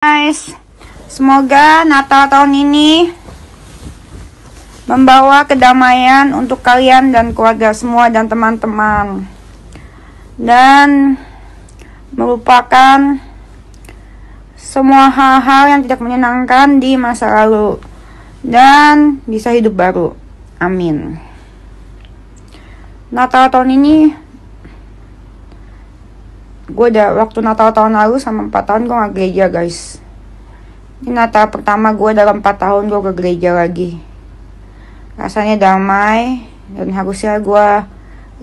Guys, semoga Natal tahun ini membawa kedamaian untuk kalian dan keluarga semua dan teman-teman, dan melupakan semua hal-hal yang tidak menyenangkan di masa lalu dan bisa hidup baru. Amin. Natal tahun ini, gue udah waktu Natal tahun lalu sama 4 tahun gue gak gereja guys. Ini Natal pertama gue dalam 4 tahun gue ke gereja lagi. Rasanya damai, dan harusnya gue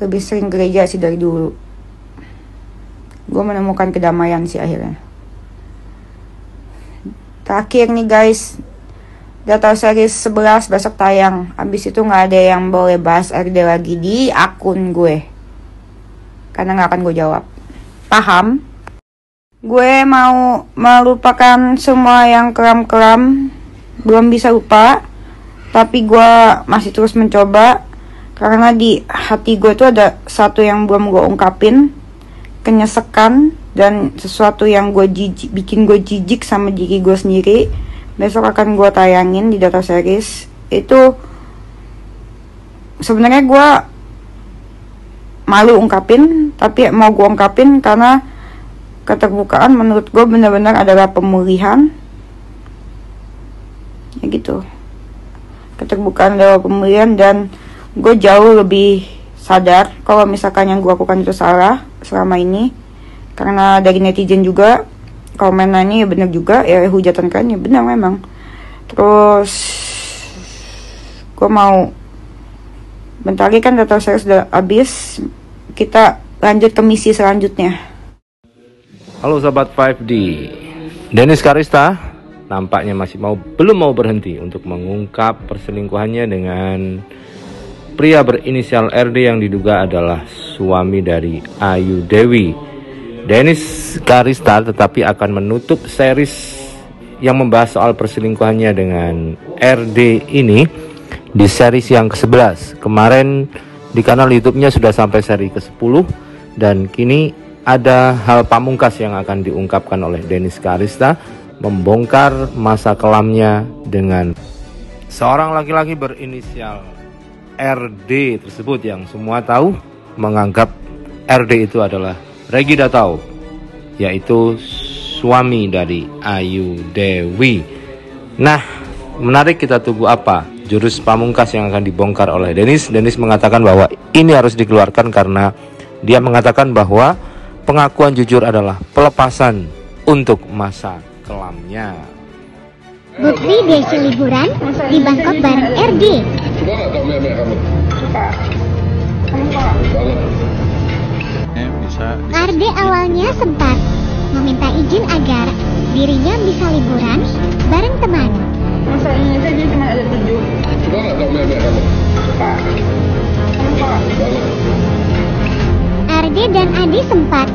lebih sering gereja sih dari dulu. Gue menemukan kedamaian sih akhirnya. Terakhir nih guys, Data series 11 besok tayang. Abis itu gak ada yang boleh bahas RD lagi di akun gue, karena gak akan gue jawab. Paham? Gue mau melupakan semua yang kelam-kelam. Belum bisa lupa, tapi gue masih terus mencoba. Karena di hati gue tuh ada satu yang belum gue ungkapin, kenyesekan, dan sesuatu yang bikin gue jijik sama diri gue sendiri. Besok akan gue tayangin di Data series. Itu sebenarnya gue malu ungkapin, tapi mau gue ungkapin karena keterbukaan menurut gue benar-benar adalah pemulihan. Ya gitu. Keterbukaan adalah pemulihan, dan gue jauh lebih sadar kalau misalkan yang gue lakukan itu salah selama ini. Karena dari netizen juga komenannya ya benar juga, ya hujatan kan ya benar memang. Terus gue mau bentar lagi kan Data series sudah habis, kita lanjut ke misi selanjutnya. Halo sahabat 5D, Dennis Karista nampaknya masih belum mau berhenti untuk mengungkap perselingkuhannya dengan pria berinisial RD yang diduga adalah suami dari Ayu Dewi. Dennis Karista tetapi akan menutup series yang membahas soal perselingkuhannya dengan RD ini di series yang ke-11. Kemarin di kanal YouTube-nya sudah sampai seri ke-10, dan kini ada hal pamungkas yang akan diungkapkan oleh Dennis Karista, membongkar masa kelamnya dengan seorang laki-laki berinisial RD tersebut, yang semua tahu menganggap RD itu adalah Regi Datau, yaitu suami dari Ayu Dewi. Nah, menarik, kita tunggu apa jurus pamungkas yang akan dibongkar oleh Dennis. Dennis mengatakan bahwa ini harus dikeluarkan karena dia mengatakan bahwa pengakuan jujur adalah pelepasan untuk masa kelamnya. Bukti Desi liburan di Bangkok bareng RD. Suka nggak tau mie kamu? Suka. Kamu suka? Bisa. RD awalnya sempat meminta izin agar dirinya bisa liburan bareng teman. Masa Indonesia jadi cuma ada 7. Suka nggak tau mie kamu? Suka. Kamu suka? RD dan Adi sempat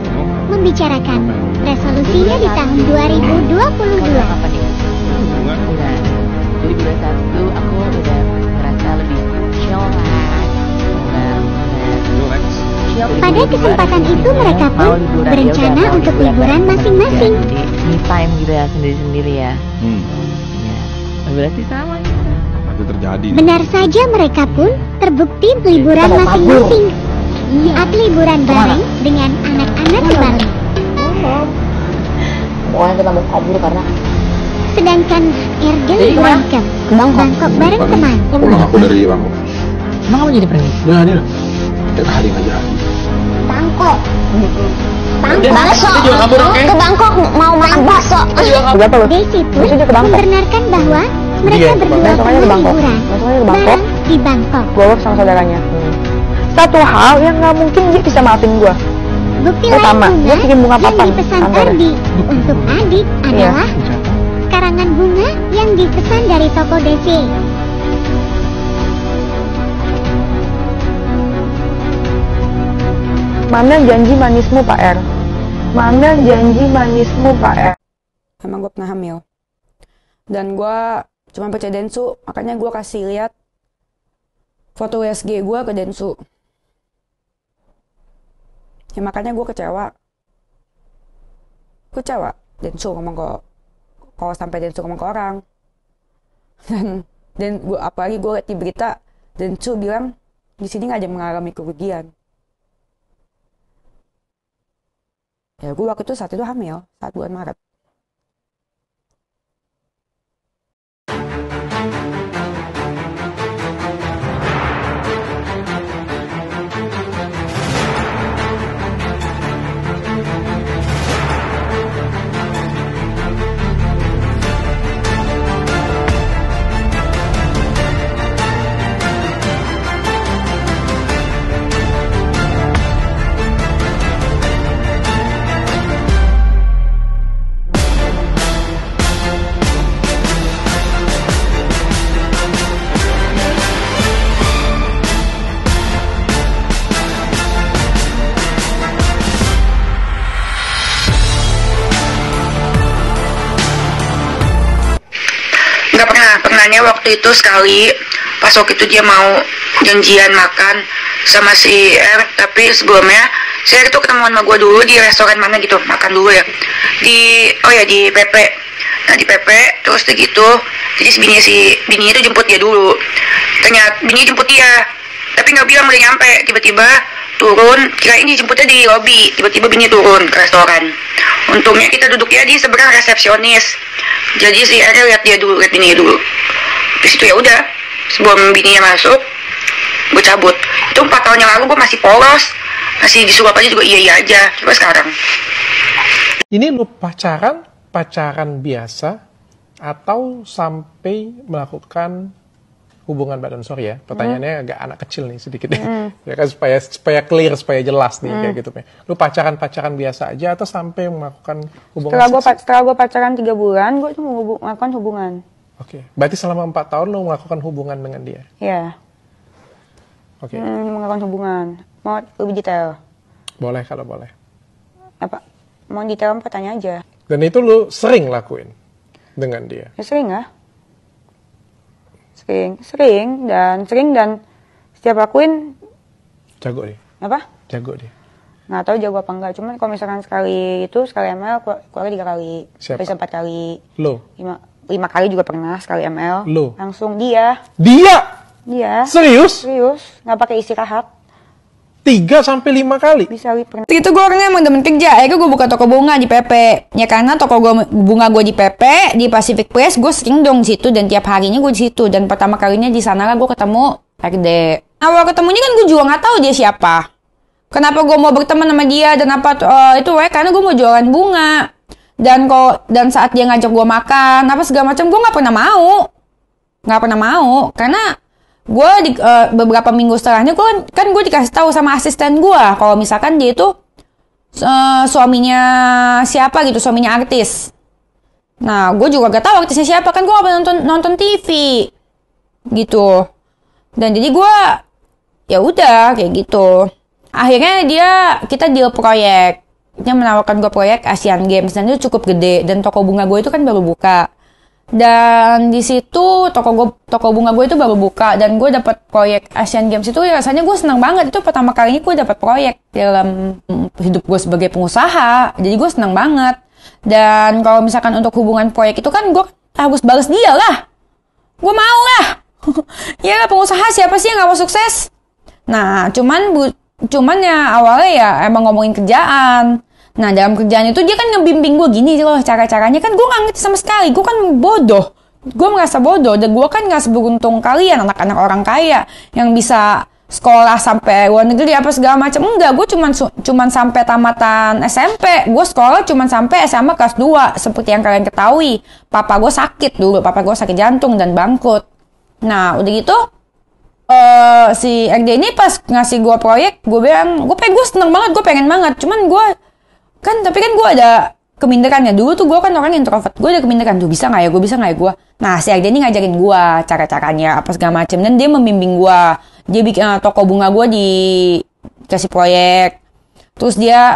membicarakan resolusinya di tahun 2022. Udah 2021 aku udah merasa lebih chill lah. Pada kesempatan itu mereka pun berencana untuk liburan masing-masing. Jadi me time gitu ya, sendiri-sendiri ya. Ya, berarti sama gitu. Itu terjadi. Benar saja, mereka pun terbukti liburan masing-masing. Saat liburan bareng dengan anak-anak di Bali. Pokoknya kita mau kabur karena Sedangkan RD liburan ke Bangkok bareng teman. Pulang aku dari Bangkok. emang kamu jadi pergi? Udah hadir. Tiap hari nggak jadi. Bangkok. Bakso. Ke Bangkok mau makan bakso. Desi pun membenarkan bahwa mereka berdua pernah liburan bareng di Bangkok. Gue sama saudaranya. Satu hal yang nggak mungkin dia bisa maafin gue. Bukti Pertama, lain dia bikin bunga bunga yang papan dipesan kantor. Ardi untuk Adit adalah karangan bunga yang dipesan dari toko DC. Mana janji manismu Pak R? Mana janji manismu Pak R? Emang gue pernah hamil, dan gue cuma percaya Densu, makanya gue kasih lihat foto USG gue ke Densu. Ya makanya gue kecewa. Densu ngomong ke kalau sampai Densu ngomong ke orang. Dan gue apalagi gue liat di berita Densu bilang di sini nggak ada yang mengalami kerugian. Ya gue waktu itu saat itu hamil saat bulan Maret. Pernahnya waktu itu sekali pas waktu itu dia mau janjian makan sama si R, tapi sebelumnya si R itu ketemuan sama gue dulu di restoran mana gitu, makan dulu ya di PP. Nah di PP terus gitu, jadi si bini itu jemput dia dulu. Ternyata bini jemput dia tapi nggak bilang udah nyampe, tiba-tiba turun, kirain dijemputnya di lobi, tiba-tiba bini turun ke restoran. Untungnya kita duduknya di seberang resepsionis, jadi si R lihat bininya dulu. Di situ ya udah, sebelum bininya masuk, gue cabut. Itu 4 tahun yang lalu gue masih polos, masih disuruh apa aja juga iya aja. Coba sekarang. Ini lu pacaran biasa atau sampai melakukan hubungan badan? Sorry ya, pertanyaannya agak anak kecil nih sedikit ya kan, supaya clear, supaya jelas nih kayak gitu. Lu pacaran biasa aja atau sampai melakukan hubungan? Setelah gue pacaran 3 bulan, gue tuh melakukan hubungan. Oke, berarti selama 4 tahun lu melakukan hubungan dengan dia? Iya. Oke. Melakukan hubungan. Mau lebih detail? Boleh kalau boleh. Apa? Mau detail apa, tanya aja. Dan itu lu sering lakuin dengan dia? Ya sering lah. Sering dan setiap lakuin. Jago dia? Apa? Jago dia. Nggak tahu jago apa enggak, cuman kalau misalkan sekali ML, keluar 3 kali. Siapa? Bisa 4 kali. Lo? 5 kali juga pernah sekali ML. Lo? Langsung dia. Dia? Serius? Nggak pakai istirahat. 3-5 kali? Bisa pernah. Itu gue orangnya emang demen kerja. Gue buka toko bunga di PP. Ya karena toko bunga gue di PP, di Pacific Place, gue sering dong di situ, dan tiap harinya gue di situ. Dan pertama kalinya di sana lah gue ketemu RD. Awal ketemunya kan gue juga nggak tahu dia siapa. Kenapa gue mau berteman sama dia dan apa karena gue mau jualan bunga. Dan saat dia ngajak gue makan apa segala macam, gue nggak pernah mau karena gue beberapa minggu setelahnya gue dikasih tahu sama asisten gue kalau misalkan dia itu suaminya siapa gitu, suaminya artis. Nah gue juga gak tahu artisnya siapa, kan gue gak pernah nonton TV gitu. Dan jadi gue ya udah kayak gitu. Akhirnya kita deal proyek. Dia menawarkan gue proyek Asian Games dan itu cukup gede, dan toko bunga gue itu kan baru buka. Dan di situ toko bunga gue itu baru buka, dan gue dapat proyek Asian Games itu ya rasanya gue senang banget. Itu pertama kalinya gue dapat proyek dalam hidup gue sebagai pengusaha, jadi gue senang banget. Dan kalau misalkan untuk hubungan proyek itu kan gue harus balas dia lah, gue mau lah. Ya pengusaha siapa sih yang gak mau sukses? Nah cuman ya awalnya ya emang ngomongin kerjaan. Nah dalam kerjaan itu dia kan ngebimbing gue gini loh cara-caranya, kan gue gak ngerti sama sekali. Gue kan bodoh, gue merasa bodoh, dan gue kan gak seberuntung kalian anak-anak orang kaya yang bisa sekolah sampai luar negeri apa segala macam. Enggak, gue cuman sampai tamatan SMP. Gue sekolah cuman sampai SMA kelas 2. Seperti yang kalian ketahui, papa gue sakit dulu, papa gue sakit jantung dan bangkrut. Nah udah gitu si RD ini pas ngasih gue proyek, gue bilang gue seneng banget, gue pengen banget. Cuman gue tapi kan gue ada keminderannya. Dulu tuh gue kan orang introvert, gue ada keminderan tuh, bisa nggak ya gue. Nah si RD ini ngajarin gue cara-caranya apa segala macam, dan dia membimbing gue. Dia bikin toko bunga gue dikasih proyek, terus dia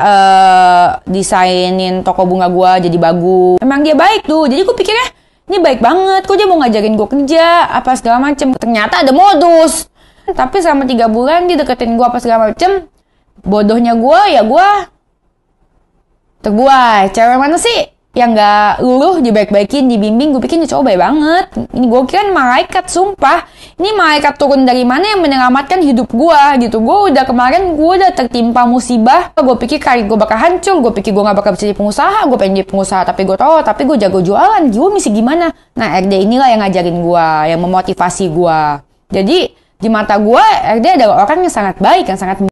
desainin toko bunga gue jadi bagus. Emang dia baik tuh, jadi gue pikirnya ini baik banget, kok dia mau ngajarin gue kerja apa segala macem. Ternyata ada modus. Tapi selama 3 bulan dia deketin gue apa segala macem. Bodohnya gue terbuai. Cewek mana sih yang gak luluh dibaik-baikin, dibimbing. Gue pikir ini cowok baik banget. Ini gue kira malaikat, sumpah. Ini malaikat turun dari mana yang menyelamatkan hidup gue gitu. Gue udah kemarin gue udah tertimpa musibah. Gue pikir karir gue bakal hancur. Gue pikir gue gak bakal bisa jadi pengusaha. Gue pengen jadi pengusaha tapi gue tahu, tapi gue jago jualan. Gue mesti gimana? Nah RD inilah yang ngajarin gue, yang memotivasi gue. Jadi di mata gue RD adalah orang yang sangat baik, yang sangat